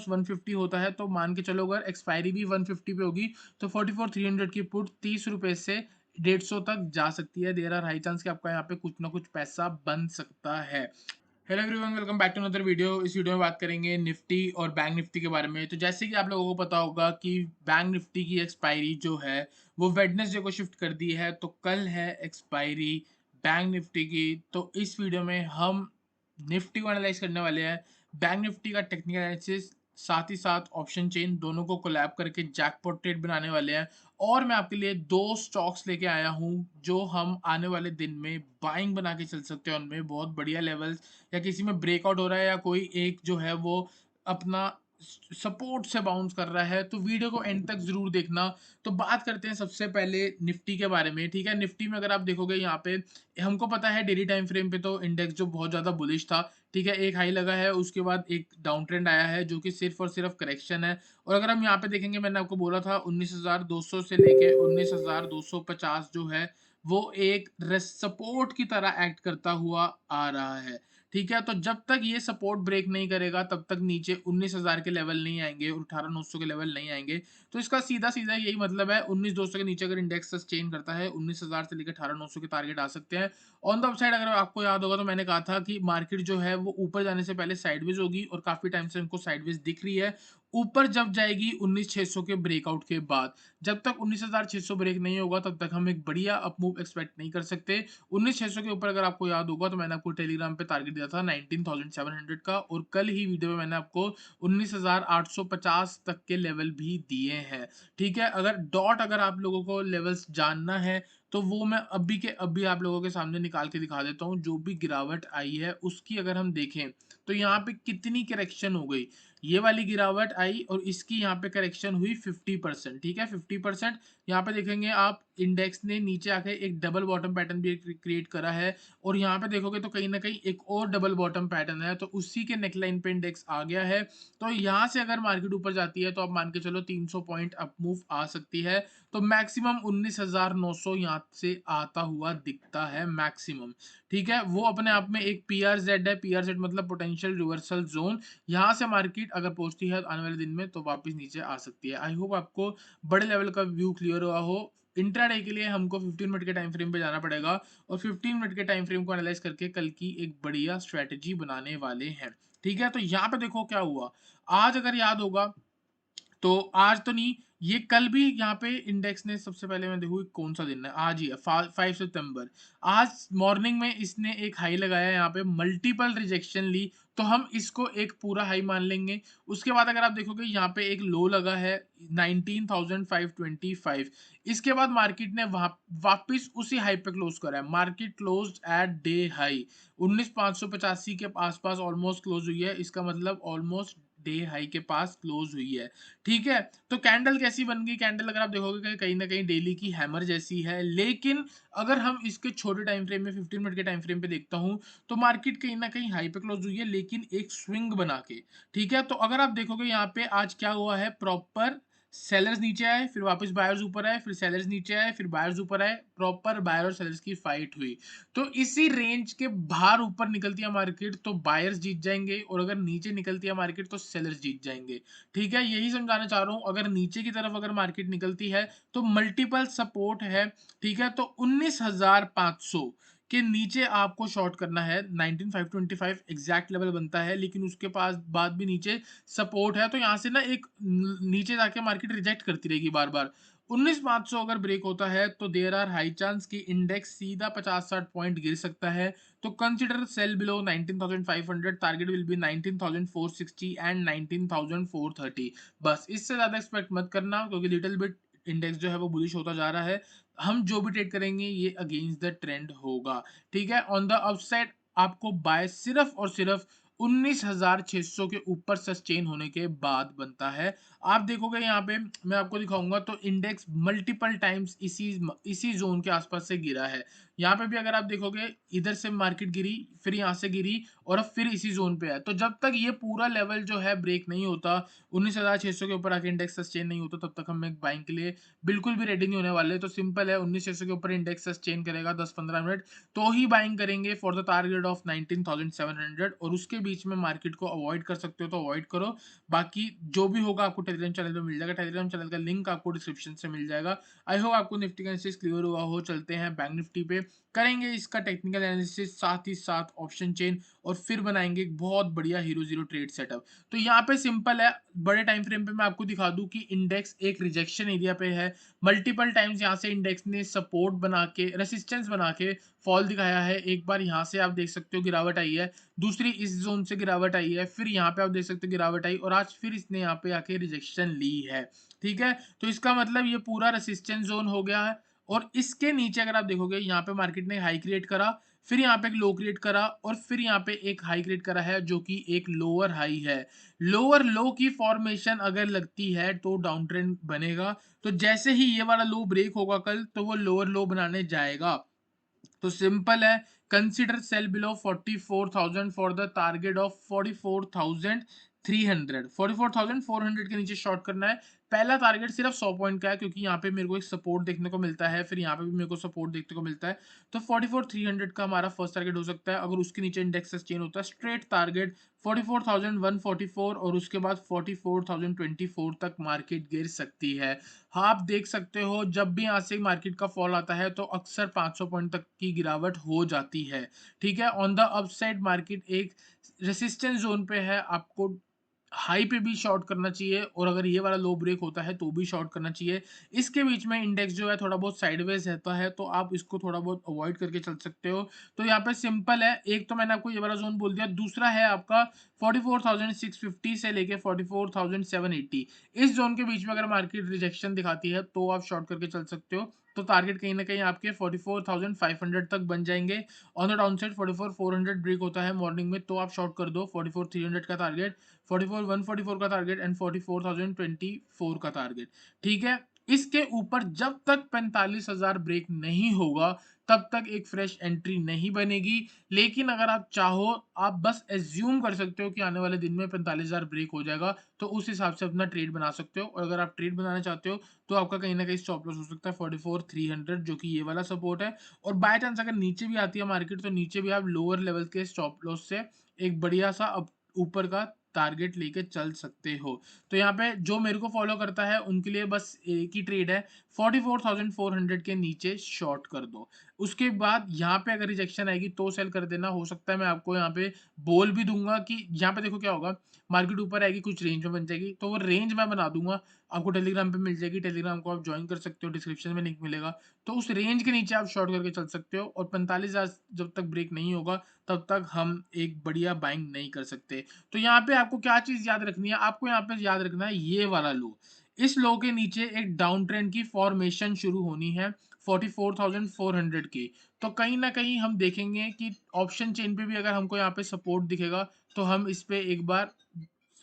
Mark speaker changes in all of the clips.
Speaker 1: 150 होता है, तो मान के चलो अगर एक्सपायरी भी 150 पे होगी तो 44,300 की पुट 30 रुपए से 150 तक जा सकती है। देयर आर हाई चांस कि आपका यहाँ पे कुछ ना कुछ पैसा बन सकता है। Hello everyone, welcome back to another video. इस वीडियो में बात करेंगे निफ्टी और बैंक निफ्टी के बारे में। तो जैसे कि आप लोगों को पता होगा कि बैंक निफ्टी की एक्सपायरी जो है वो वेडनेसडे को शिफ्ट कर दी है, तो कल है एक्सपायरी बैंक निफ्टी की। तो इस वीडियो में हम निफ्टी को एनालाइज करने वाले हैं, बैंक निफ्टी का टेक्निकल एनालिसिस, साथ ही साथ ऑप्शन चेन दोनों को कोलैब करके जैकपॉट ट्रेड बनाने वाले हैं। और मैं आपके लिए दो स्टॉक्स लेके आया हूं जो हम आने वाले दिन में बाइंग बना के चल सकते हैं, उनमें बहुत बढ़िया लेवल्स या किसी में ब्रेकआउट हो रहा है या कोई एक जो है वो अपना सपोर्ट से बाउंस कर रहा है, तो वीडियो को एंड तक जरूर देखना। तो बात करते हैं सबसे पहले निफ्टी के बारे में। ठीक है, निफ्टी में अगर आप देखोगे यहाँ पे हमको पता है डेली टाइम फ्रेम पे तो इंडेक्स जो बहुत ज्यादा बुलिश था। ठीक है, एक हाई लगा है, उसके बाद एक डाउन ट्रेंड आया है जो कि सिर्फ और सिर्फ करेक्शन है। और अगर हम यहाँ पे देखेंगे, मैंने आपको बोला था 19,200 से लेके 19,250 जो है वो एक सपोर्ट की तरह एक्ट करता हुआ आ रहा है। ठीक है, तो जब तक ये सपोर्ट ब्रेक नहीं करेगा तब तक नीचे 19,000 के लेवल नहीं आएंगे और 18,900 के लेवल नहीं आएंगे। तो इसका सीधा सीधा यही मतलब है, 19,200 के नीचे अगर इंडेक्स सस्टेन करता है 19,000 से लेकर 18,900 के टारगेट आ सकते हैं। ऑन द अपसाइड अगर आपको याद होगा तो मैंने कहा था कि मार्केट जो है वो ऊपर जाने से पहले साइडवेज होगी, और काफी टाइम से उनको साइडवेज दिख रही है। ऊपर जब जाएगी 19,600 के ब्रेकआउट के बाद, जब तक 19,600 ब्रेक नहीं होगा तब तक हम एक बढ़िया अपमूव एक्सपेक्ट नहीं कर सकते। 19,600 के ऊपर अगर आपको याद होगा तो मैंने आपको टेलीग्राम पे टारगेट दिया था 19,700 का, और कल ही वीडियो में मैंने आपको 19,850 तक के लेवल भी दिए हैं। ठीक है, अगर आप लोगों को लेवल्स जानना है तो वो मैं अभी के अभी आप लोगों के सामने निकाल के दिखा देता हूँ। जो भी गिरावट आई है उसकी अगर हम देखें तो यहाँ पे कितनी करेक्शन हो गई। ये वाली गिरावट आई और इसकी यहाँ पे करेक्शन हुई 50%। ठीक है, 50%। यहाँ पे देखेंगे आप, इंडेक्स ने नीचे आके एक डबल बॉटम पैटर्न भी क्रिएट करा है, और यहाँ पे देखोगे तो कहीं ना कहीं एक और डबल बॉटम पैटर्न है, तो उसी के नेकलाइन पे इंडेक्स आ गया है। तो यहाँ से अगर मार्केट ऊपर जाती है तो आप मान के चलो 300 पॉइंट अप मूव आ सकती है। तो मैक्सिमम 19,900 यहाँ से आता हुआ दिखता है मैक्सिमम। ठीक है, वो अपने आप में एक PRZ है। PRZ मतलब पोटेंशियल रिवर्सल जोन। यहाँ से मार्केट अगर पहुंचती है आने वाले दिन में तो वापस नीचे आ सकती है। आई होप आपको बड़े लेवल का व्यू क्लियर हुआ हो। इंट्राडे के लिए हमको 15 मिनट के टाइम फ्रेम पे जाना पड़ेगा, और 15 मिनट के टाइम फ्रेम को एनालाइज करके कल की एक बढ़िया स्ट्रेटेजी बनाने वाले हैं। ठीक है, तो यहाँ पे देखो क्या हुआ। आज अगर याद होगा तो आज तो नहीं, ये कल भी यहाँ पे इंडेक्स ने, सबसे पहले मैं देखूँ कौन सा दिन है, आज ही है 5 सितंबर। आज मॉर्निंग में इसने एक हाई लगाया, यहाँ पे मल्टीपल रिजेक्शन ली, तो हम इसको एक पूरा हाई मान लेंगे। उसके बाद अगर आप देखोगे यहाँ पे एक लो लगा है 19,525। इसके बाद मार्केट ने वहां वापिस उसी हाई पे क्लोज करा है। Market close eight day high 19,585 के आसपास ऑलमोस्ट क्लोज हुई है। इसका मतलब ऑलमोस्ट डे हाई के पास क्लोज हुई है। ठीक है, तो कैंडल कैसी बन गई। कैंडल अगर आप देखोगे कि कहीं ना कहीं डेली की हैमर जैसी है, लेकिन अगर हम इसके छोटे टाइम फ्रेम में 15 मिनट के टाइम फ्रेम पे देखता हूं तो मार्केट कहीं ना कहीं हाई पे क्लोज हुई है, लेकिन एक स्विंग बना के। ठीक है, तो अगर आप देखोगे यहाँ पे आज क्या हुआ है, प्रॉपर सेलर्स नीचे आए, फिर वापस बायर्स ऊपर आए, फिर सेलर्स नीचे आए, फिर बायर्स ऊपर आए, प्रॉपर बायर और सेलर्स की फाइट हुई। तो इसी रेंज के बाहर ऊपर निकलती है मार्केट तो बायर्स जीत जाएंगे, और अगर नीचे निकलती है मार्केट तो सेलर्स जीत जाएंगे। ठीक है, यही समझाना चाह रहा हूं। अगर नीचे की तरफ अगर मार्केट निकलती है तो मल्टीपल सपोर्ट है। ठीक है, तो 19,500 के नीचे आपको शॉर्ट करना है। 19,525 एग्जैक्ट लेवल बनता है, लेकिन उसके पास बाद भी नीचे सपोर्ट है, तो यहाँ से ना एक नीचे जाके मार्केट रिजेक्ट करती रहेगी बार बार। 19,500 अगर ब्रेक होता है तो देयर आर हाई चांस कि इंडेक्स सीधा 50-60 पॉइंट गिर सकता है। तो consider cell below 19,500। Target will be 19,460 and 19,430। बस इससे ज्यादा एक्सपेक्ट मत करना, क्योंकि लिटिल बिट इंडेक्स जो है वो बुलिश होता जा रहा है। हम जो भी ट्रेड करेंगे ये अगेंस्ट द ट्रेंड होगा। ठीक है, ऑन द अपसाइड आपको बाय सिर्फ और सिर्फ 19,600 के ऊपर सस्टेन होने के बाद बनता है। आप देखोगे यहाँ पे मैं आपको दिखाऊंगा तो इंडेक्स मल्टीपल टाइम्स इसी इसी जोन के आसपास से गिरा है। यहाँ पे भी अगर आप देखोगे इधर से मार्केट गिरी, फिर यहाँ से गिरी और अब फिर इसी जोन पे है। तो जब तक ये पूरा लेवल जो है ब्रेक नहीं होता, 19,600 के ऊपर आके इंडेक्स सस्टेन नहीं होता, तब तक हम एक बाइंग के लिए बिल्कुल भी रेडी नहीं होने वाले। तो सिंपल है, 19,600 के ऊपर इंडेक्स सस्टेन करेगा 10-15 मिनट तो ही बाइंग करेंगे फॉर द टारगेट ऑफ 19,700, और उसके बीच में मार्केट को अवॉइड कर सकते हो तो अवॉइड करो। बाकी जो भी होगा आपको टेलीग्राम चैनल पे मिल जाएगा, टेलीग्राम चैनल का लिंक आपको डिस्क्रिप्शन से मिल जाएगा। आई होप आपको निफ्टी का एनालिसिस क्लियर हुआ हो। चलते हैं बैंक निफ्टी पे, करेंगे इसका टेक्निकल एनालिसिस, साथ ही साथ ऑप्शन चेन, और फिर बनाएंगे एक बहुत बढ़िया हीरो जीरो ट्रेड सेटअप। तो यहाँ पे सिंपल है, बड़े टाइम फ्रेम पे मैं आपको दिखा दूं कि इंडेक्स एक रिजेक्शन एरिया पे है। मल्टीपल टाइम्स यहाँ से इंडेक्स ने सपोर्ट बना के, रेसिस्टेंस बना के फॉल दिखाया है। एक बार यहाँ से आप देख सकते हो गिरावट आई है, दूसरी इस जोन से गिरावट आई है, फिर यहाँ पे आप देख सकते हो गिरावट आई, और आज फिर इसने यहाँ पे आके रिजेक्शन ली है। ठीक है, तो इसका मतलब ये पूरा रेसिस्टेंस जोन हो गया है। और इसके नीचे अगर आप देखोगे, यहाँ पे मार्केट ने हाई क्रिएट करा, फिर यहाँ पे एक लो क्रिएट करा, और फिर यहाँ पे एक हाई क्रिएट करा है जो कि एक लोअर हाई है। लोअर लो की फॉर्मेशन अगर लगती है तो डाउन ट्रेंड बनेगा। तो जैसे ही ये वाला लो ब्रेक होगा कल, तो वो लोअर लो बनाने जाएगा। तो सिंपल है, consider cell below 44,000 for the target of 44,300। 44,400 के नीचे शॉर्ट करना है। पहला टारगेट सिर्फ 100 पॉइंट का है, क्योंकि यहाँ पे मेरे को एक सपोर्ट देखने को मिलता है, फिर यहाँ पे भी मेरे को सपोर्ट देखने को मिलता है। तो 44,300 का हमारा फर्स्ट टारगेट हो सकता है। अगर उसके नीचे इंडेक्स सस्टेन होता है, स्ट्रेट टारगेट 44,144, और उसके बाद 44,024 तक मार्केट गिर सकती है। हाँ, आप देख सकते हो जब भी यहाँ से मार्केट का फॉल आता है तो अक्सर 500 पॉइंट तक की गिरावट हो जाती है। ठीक है, ऑन द अपसाइड मार्केट एक रेसिस्टेंस जोन पे है, आपको हाई पे भी शॉर्ट करना चाहिए, और अगर ये वाला लो ब्रेक होता है तो भी शॉर्ट करना चाहिए। इसके बीच में इंडेक्स जो है थोड़ा बहुत साइडवेज रहता है, तो आप इसको थोड़ा बहुत अवॉइड करके चल सकते हो। तो यहाँ पे सिंपल है, एक तो मैंने आपको ये वाला जोन बोल दिया, दूसरा है आपका 44,650 से लेके 44,780। इस जोन के बीच में अगर मार्केट रिजेक्शन दिखाती है तो आप शॉर्ट करके चल सकते हो। तो टारगेट कहीं ना कहीं आपके 44,500 तक बन जाएंगे। On the down side 44,400 break होता है मॉर्निंग में, तो आप शॉर्ट कर दो 44,300 का टारगेट, 44,144 का टारगेट, एंड 44,024 का टारगेट। ठीक है, इसके ऊपर जब तक 45,000 ब्रेक नहीं होगा, तब तक एक फ्रेश एंट्री नहीं बनेगी। लेकिन अगर आप चाहो, आप बस एज्यूम कर सकते हो कि आने वाले दिन में 45,000 ब्रेक हो जाएगा, तो उस हिसाब से अपना ट्रेड बना सकते हो। और अगर आप ट्रेड बनाना चाहते हो तो आपका कहीं ना कहीं स्टॉप लॉस हो सकता है 44,300, जो कि ये वाला सपोर्ट है। और बाय चांस अगर नीचे भी आती है मार्केट, तो नीचे भी आप लोअर लेवल के स्टॉप लॉस से एक बढ़िया सा ऊपर का टारगेट लेके चल सकते हो। तो यहाँ पे जो मेरे को फॉलो करता है उनके लिए बस एक ही ट्रेड है, 44,400 के नीचे शॉर्ट कर दो। उसके बाद यहाँ पे अगर रिजेक्शन आएगी तो सेल कर देना। हो सकता है मैं आपको यहाँ पे बोल भी दूंगा कि यहाँ पे देखो क्या होगा, मार्केट ऊपर आएगी, कुछ रेंज में बन जाएगी, तो वो रेंज मैं बना दूंगा, आपको टेलीग्राम पे मिल जाएगी। टेलीग्राम को आप ज्वाइन कर सकते हो, डिस्क्रिप्शन में लिंक मिलेगा। तो उस रेंज के नीचे आप शॉर्ट करके चल सकते हो, और 45,000 जब तक ब्रेक नहीं होगा तब तक हम एक बढ़िया बाइंग नहीं कर सकते। तो यहाँ पे आपको क्या चीज याद रखनी है, आपको यहाँ पे याद रखना है ये वाला लो, इस लो के नीचे एक डाउन ट्रेंड की फॉर्मेशन शुरू होनी है 44,400 की। तो कहीं ना कहीं हम देखेंगे कि ऑप्शन चेन पे भी अगर हमको यहाँ पे सपोर्ट दिखेगा, तो हम इस पे एक बार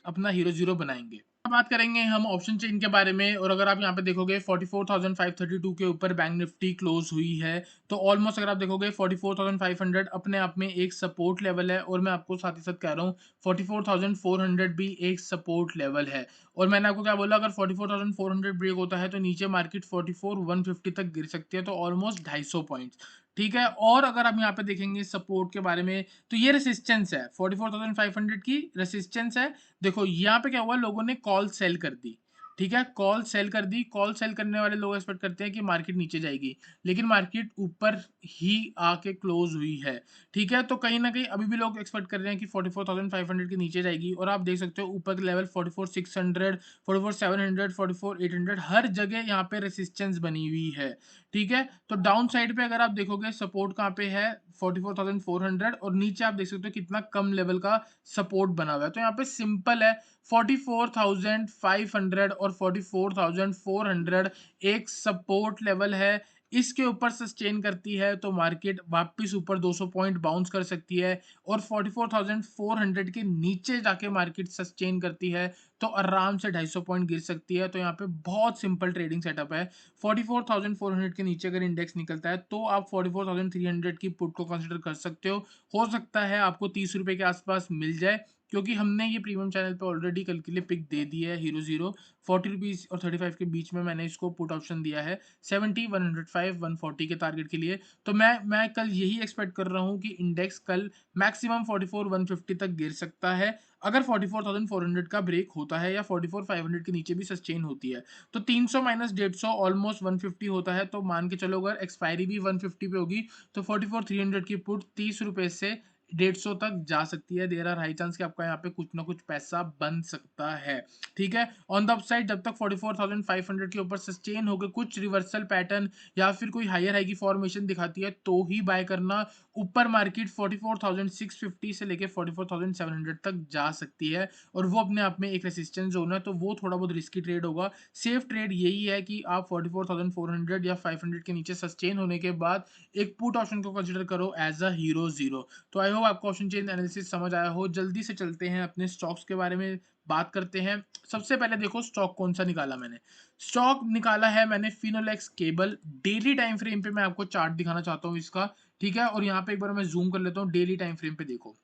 Speaker 1: अपना हीरो जीरो बनाएंगे। बात करेंगे हम ऑप्शन चेन के बारे में, और अगर आप यहाँ पे देखोगे 44,532 के ऊपर बैंक निफ्टी क्लोज हुई है। तो ऑलमोस्ट अगर आप देखोगे 44,500 अपने आप में एक सपोर्ट लेवल है, और मैं आपको साथ ही साथ कह रहा हूँ 44,400 भी एक सपोर्ट लेवल है। और मैंने आपको क्या बोला, अगर 44,400 ब्रेक होता है तो नीचे मार्केट 44,150 तक गिर सकती है, तो ऑलमोस्ट 250 पॉइंट्स। ठीक है, और अगर हम यहाँ पे देखेंगे सपोर्ट के बारे में, तो ये रेसिस्टेंस है 44,500 की रेसिस्टेंस है। देखो यहाँ पे क्या हुआ, लोगों ने कॉल सेल कर दी। ठीक है, कॉल सेल कर दी। कॉल सेल करने वाले लोग एक्सपेक्ट करते हैं कि मार्केट नीचे जाएगी, लेकिन मार्केट ऊपर ही आके क्लोज हुई है। ठीक है, तो कहीं ना कहीं अभी भी लोग एक्सपेक्ट कर रहे हैं कि 44,500 के नीचे जाएगी, और आप देख सकते हो ऊपर के लेवल 44,600, 44,700, 44,800 हर जगह यहाँ पे रेसिस्टेंस बनी हुई है। ठीक है, तो डाउन साइड पे अगर आप देखोगे सपोर्ट कहाँ पे है, 44,400, और नीचे आप देख सकते हो कितना कम लेवल का सपोर्ट बना हुआ है। तो यहाँ पे सिंपल है, 44,500 और 44,400 एक सपोर्ट लेवल है, इसके ऊपर सस्टेन करती है तो मार्केट वापस ऊपर 200 पॉइंट बाउंस कर सकती है और 44,400 के नीचे जाके मार्केट सस्टेन करती है तो आराम से 250 पॉइंट गिर सकती है। तो यहाँ पे बहुत सिंपल ट्रेडिंग सेटअप है। 44,400 के नीचे अगर इंडेक्स निकलता है तो आप 44,300 की पुट को कंसिडर कर सकते हो सकता है आपको 30 रुपए के आसपास मिल जाए, क्योंकि हमने ये प्रीमियम चैनल पे ऑलरेडी कल के लिए पिक दे दी है। हीरो जीरो 40 रुपीज और 35 के बीच में मैंने इसको पुट ऑप्शन दिया है 70, 105, 140 के टारगेट के लिए। तो मैं कल यही एक्सपेक्ट कर रहा हूँ कि इंडेक्स कल मैक्सिमम 44 150 तक गिर सकता है अगर 44,400 का ब्रेक होता है या 44,500 के नीचे भी सस्टेन होती है। तो 300 माइनस 150 ऑलमोस्ट 150 होता है। तो मान के चलो अगर एक्सपायरी भी 150 पे होगी तो 44,300 की पुट 30 रुपए से 150 तक जा सकती है। देयर आर हाई चांस कि आपका यहाँ पे कुछ ना कुछ पैसा बन सकता है। ठीक है, ऑन द अपसाइड जब तक 44,500 के ऊपर सस्टेन होकर कुछ रिवर्सल पैटर्न या फिर कोई हायर हाई की फॉर्मेशन दिखाती है तो ही बाय करना। ऊपर मार्केट 44,650 से लेके 44,700 तक जा सकती है और वो अपने आप में एक रेसिस्टेंस जोन है, तो वो थोड़ा बहुत रिस्की ट्रेड होगा। सेफ ट्रेड यही है कि आप 44,400 या 500 के नीचे सस्टेन होने के बाद एक पुट ऑप्शन को कंसिडर करो एज अ हीरो जीरो। तो आई होप आपको ऑप्शन चेन एनालिसिस समझ आया हो। जल्दी से चलते हैं अपने स्टॉक्स के बारे में बात करते हैं। सबसे पहले देखो स्टॉक कौन सा निकाला मैंने। स्टॉक निकाला है मैंने Finolex cable. Daily time frame पे मैं आपको चार्ट दिखाना चाहता हूँ इसका। ठीक है, और यहाँ पे एक बार मैं जूम कर लेता हूँ। डेली टाइम फ्रेम पे देखो,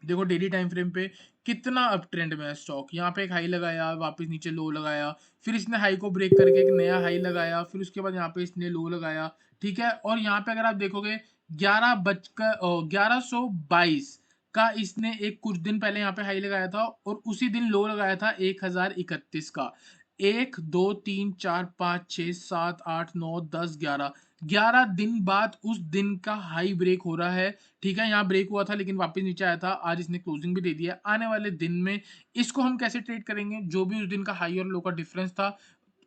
Speaker 1: देखो डेली टाइम फ्रेम पे कितना अप ट्रेंड में है स्टॉक। यहाँ पे एक हाई लगाया, वापस नीचे लो लगाया, फिर इसने हाई को ब्रेक करके एक नया हाई लगाया, फिर उसके बाद यहाँ पे इसने लो लगाया। ठीक है, और यहाँ पे अगर आप देखोगे 11:22 का इसने एक कुछ दिन पहले यहाँ पे हाई लगाया था और उसी दिन लो लगाया था 1031 का। 1 2 3 4 5 6 7 8 9 10 11 11 दिन बाद उस दिन का हाई ब्रेक हो रहा है। ठीक है, यहाँ ब्रेक हुआ था लेकिन वापस नीचे आया था। आज इसने क्लोजिंग भी दे दिया। आने वाले दिन में इसको हम कैसे ट्रेड करेंगे, जो भी उस दिन का हाई और लो का डिफरेंस था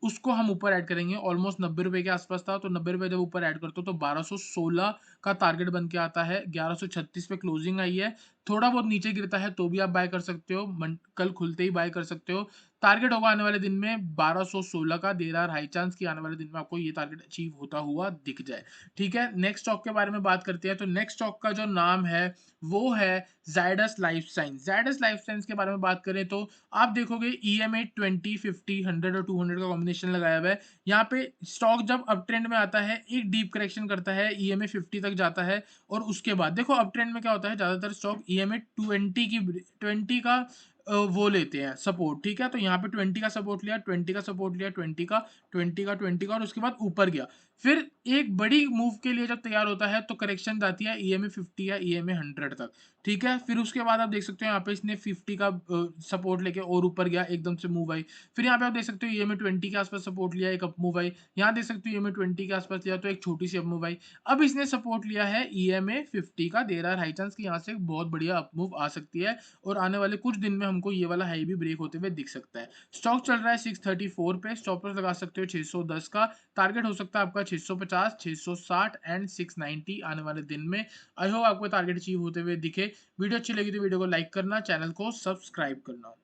Speaker 1: उसको हम ऊपर ऐड करेंगे। ऑलमोस्ट 90 रुपए के आसपास था, तो 90 रुपए जब ऊपर ऐड करते हो तो 1216 का टारगेट बन के आता है। 1136 पे क्लोजिंग आई है। थोड़ा बहुत नीचे गिरता है तो भी आप बाय कर सकते हो, कल खुलते ही बाय कर सकते हो। टारगेट होगा आने वाले दिन में 1216 का। देर आर हाई चांस कि आने वाले दिन में आपको ये टारगेट अचीव होता हुआ दिख जाए। ठीक है, नेक्स्ट स्टॉक के बारे में बात करते हैं। तो नेक्स्ट स्टॉक का जो नाम है वो है Zydus life science. Zydus life science के बारे में बात करें तो आप देखोगे EMA 20, 50, 100 और 200 का कॉम्बिनेशन लगाया हुआ है। यहाँ पे स्टॉक जब अप ट्रेंड में आता है एक डीप करेक्शन करता है, EMA 50 तक जाता है और उसके बाद देखो अप ट्रेंड में क्या होता है, ज्यादातर स्टॉक EMA 20 का वो लेते हैं सपोर्ट। ठीक है, तो यहाँ पे 20 का सपोर्ट लिया, 20 का सपोर्ट लिया, 20 का, 20 का, 20 का और उसके बाद ऊपर गया। फिर एक बड़ी मूव के लिए जब तैयार होता है तो करेक्शन जाती है EMA 50 या EMA 100 तक। ठीक है, फिर उसके बाद आप देख सकते हो यहाँ पे इसने 50 का सपोर्ट लेके और ऊपर गया, एकदम से मूव आई। फिर यहाँ पे आप देख सकते हो EMA 20 के आसपास सपोर्ट लिया, एक अप मूव आई। यहाँ देख सकते हो EMA 20 के आसपास लिया तो एक छोटी सी अप मूव आई। अब इसने सपोर्ट लिया है EMA 50 का। देर आर हाई चांस कि यहाँ से एक बहुत बढ़िया अप मूव आ सकती है और आने वाले कुछ दिन में हमको ये वाला हाई भी ब्रेक होते हुए दिख सकता है। स्टॉक चल रहा है 634 पे। स्टॉप लॉस लगा सकते हो 610 का। टारगेट हो सकता है आपका 650, 660 एंड 690 आने वाले दिन में। आई होप आपको टारगेट अचीव होते हुए दिखे। वीडियो अच्छी लगी तो वीडियो को लाइक करना, चैनल को सब्सक्राइब करना।